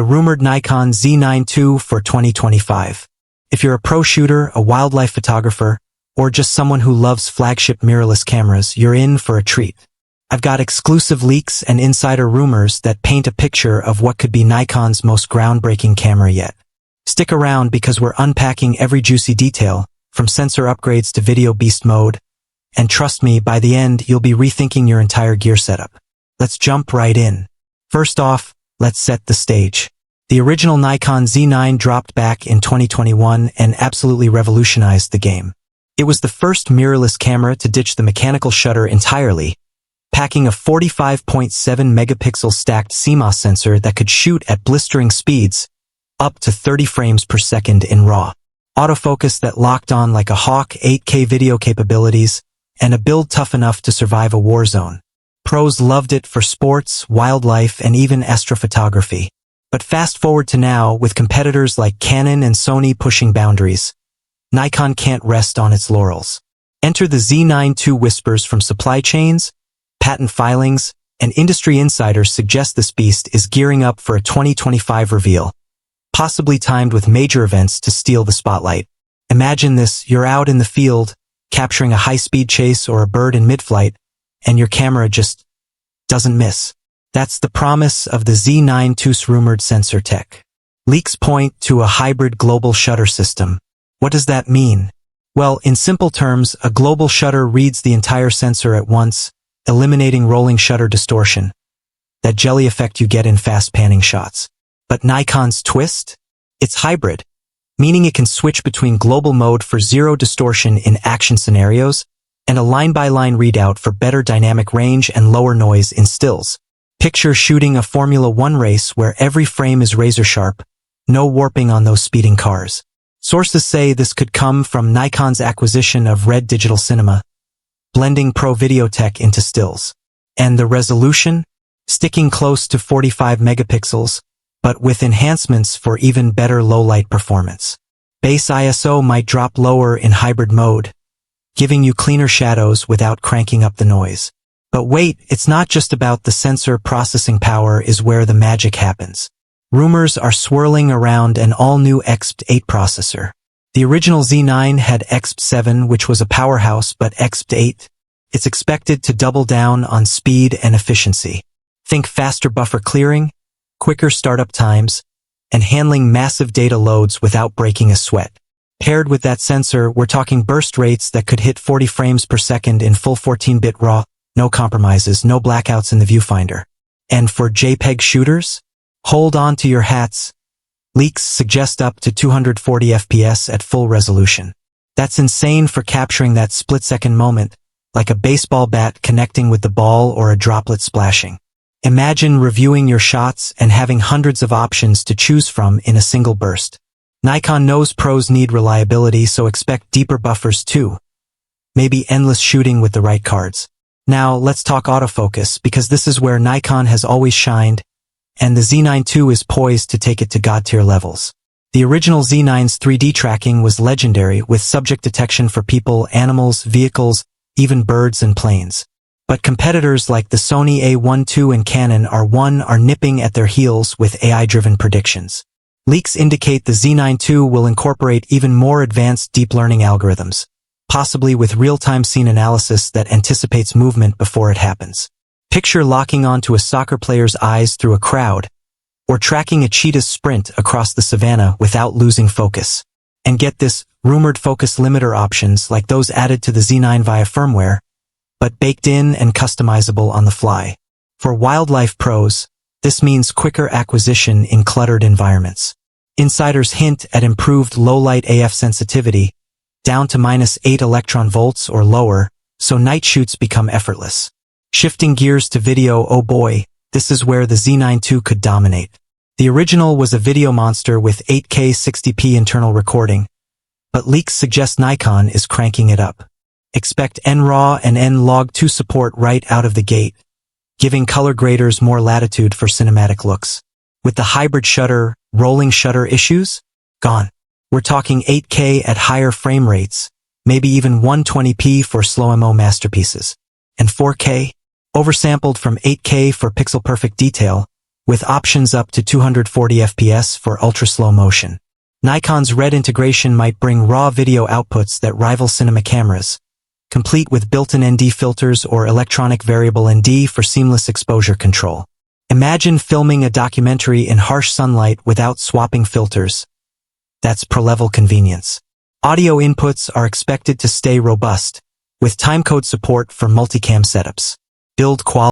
the rumored Nikon Z9 II for 2025. If you're a pro shooter, a wildlife photographer, or just someone who loves flagship mirrorless cameras, you're in for a treat. I've got exclusive leaks and insider rumors that paint a picture of what could be Nikon's most groundbreaking camera yet. Stick around because we're unpacking every juicy detail, from sensor upgrades to video beast mode, and trust me, by the end, you'll be rethinking your entire gear setup. Let's jump right in. First off, let's set the stage. The original Nikon Z9 dropped back in 2021 and absolutely revolutionized the game. It was the first mirrorless camera to ditch the mechanical shutter entirely, packing a 45.7 megapixel stacked CMOS sensor that could shoot at blistering speeds, up to 30 frames per second in RAW. Autofocus that locked on like a hawk, 8K video capabilities, and a build tough enough to survive a war zone. Pros loved it for sports, wildlife, and even astrophotography. But fast forward to now, with competitors like Canon and Sony pushing boundaries, Nikon can't rest on its laurels. Enter the Z9 II whispers from supply chains, patent filings, and industry insiders suggest this beast is gearing up for a 2025 reveal, possibly timed with major events to steal the spotlight. Imagine this, you're out in the field, capturing a high-speed chase or a bird in mid-flight, and your camera just doesn't miss. That's the promise of the Z9 II's rumored sensor tech. Leaks point to a hybrid global shutter system. What does that mean? Well, in simple terms, a global shutter reads the entire sensor at once, eliminating rolling shutter distortion, that jelly effect you get in fast panning shots. But Nikon's twist? It's hybrid, meaning it can switch between global mode for zero distortion in action scenarios and a line-by-line readout for better dynamic range and lower noise in stills. Picture shooting a Formula One race where every frame is razor-sharp, no warping on those speeding cars. Sources say this could come from Nikon's acquisition of Red Digital Cinema, blending pro video tech into stills. And the resolution? Sticking close to 45 megapixels, but with enhancements for even better low-light performance. Base ISO might drop lower in hybrid mode, giving you cleaner shadows without cranking up the noise. But wait, it's not just about the sensor. Processing power is where the magic happens. Rumors are swirling around an all-new EXPEED 8 processor. The original Z9 had EXPEED 7, which was a powerhouse, but EXPEED 8, it's expected to double down on speed and efficiency. Think faster buffer clearing, quicker startup times, and handling massive data loads without breaking a sweat. Paired with that sensor, we're talking burst rates that could hit 40 frames per second in full 14-bit RAW, no compromises, no blackouts in the viewfinder. And for JPEG shooters? Hold on to your hats. Leaks suggest up to 240 FPS at full resolution. That's insane for capturing that split-second moment, like a baseball bat connecting with the ball or a droplet splashing. Imagine reviewing your shots and having hundreds of options to choose from in a single burst. Nikon knows pros need reliability, so expect deeper buffers too. Maybe endless shooting with the right cards. Now, let's talk autofocus, because this is where Nikon has always shined, and the Z9 II is poised to take it to god-tier levels. The original Z9's 3D tracking was legendary, with subject detection for people, animals, vehicles, even birds and planes. But competitors like the Sony A1 II and Canon R1 are nipping at their heels with AI-driven predictions. Leaks indicate the Z9 II will incorporate even more advanced deep learning algorithms, possibly with real-time scene analysis that anticipates movement before it happens. Picture locking onto a soccer player's eyes through a crowd, or tracking a cheetah's sprint across the savannah without losing focus. And get this, rumored focus limiter options like those added to the Z9 via firmware, but baked in and customizable on the fly. For wildlife pros, this means quicker acquisition in cluttered environments. Insiders hint at improved low-light AF sensitivity, down to -8 electron volts or lower, so night shoots become effortless. Shifting gears to video, oh boy, this is where the Z9 II could dominate. The original was a video monster with 8K 60p internal recording, but leaks suggest Nikon is cranking it up. Expect NRAW and N-Log2 support right out of the gate, giving color graders more latitude for cinematic looks. With the hybrid shutter, rolling shutter issues? Gone. We're talking 8K at higher frame rates, maybe even 120p for slow-mo masterpieces. And 4K? Oversampled from 8K for pixel-perfect detail, with options up to 240 FPS for ultra-slow motion. Nikon's RED integration might bring raw video outputs that rival cinema cameras, complete with built-in ND filters or electronic variable ND for seamless exposure control. Imagine filming a documentary in harsh sunlight without swapping filters. That's pro-level convenience. Audio inputs are expected to stay robust, with timecode support for multicam setups. Build quality.